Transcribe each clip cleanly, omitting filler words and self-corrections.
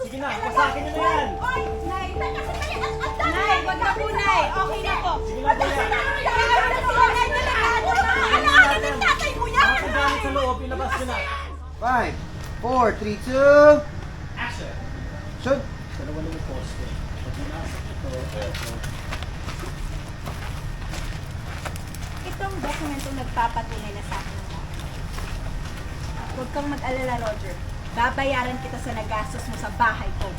Sige na, pasakin nyo na yan! Oy, Nay! Nay, wag na po, Nay! Okay na po! Sige na, kuya! Ano ng tatay mo yan? Mga gamit sa loob, ilabas nyo na! 5, 4, 3, 2, Action! shoot! Dalawa lang yung poste. Pag nanasok ito, Itong dokumentong nagpapatunay na sa akin. Huwag kang mag-alala, Roger. Babayaran kita sa nagastos mo sa bahay ko.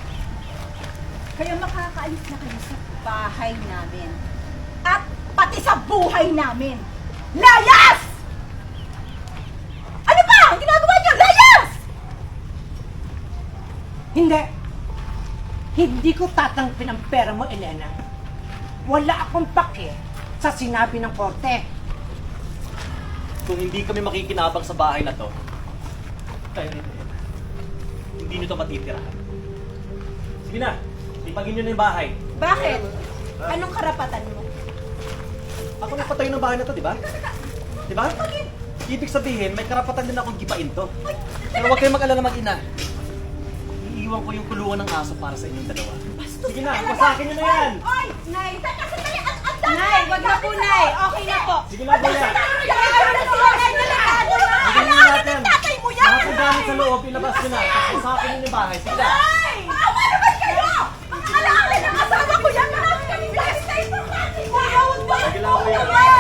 Kaya makakaalis na kayo sa bahay namin. At pati sa buhay namin. Layas! Ano ba? Ang ginagawa niyo? Layas! Hindi. Hindi ko tatanggapin ang pera mo, Elena. Wala akong pake sa sinabi ng korte. kung hindi kami makikinabang sa bahay na to, kayo rin. Hindi nyo to matitirahan. Sige na, ipagin nyo na yung bahay. Bakit? Anong karapatan mo? Ako nagpatayo ng bahay na to, di ba? Di ba? Ibig sabihin, may karapatan din akong gipain to. Pero huwag kayong mag-alala mag-ina. Iiwan ko yung kulungan ng aso para sa inyong dalawa. Sige na, pasakin nyo na yan! Oy! Nay! Nay, wag na po, Nay! Okay na po! Sige na, kuya! Bigyan nyo natin! Tatay mo yan! Mga gamit sa loob, ilabas nyo na. Pasakin nyo yung bahay. Sige na! Nay! Maawa naman kayo! Ang alaala ng asawa ko yan! Marami kami guys! Nay, pagkati mo! Huwag mo! Sige lang, kuya. Huwag mo!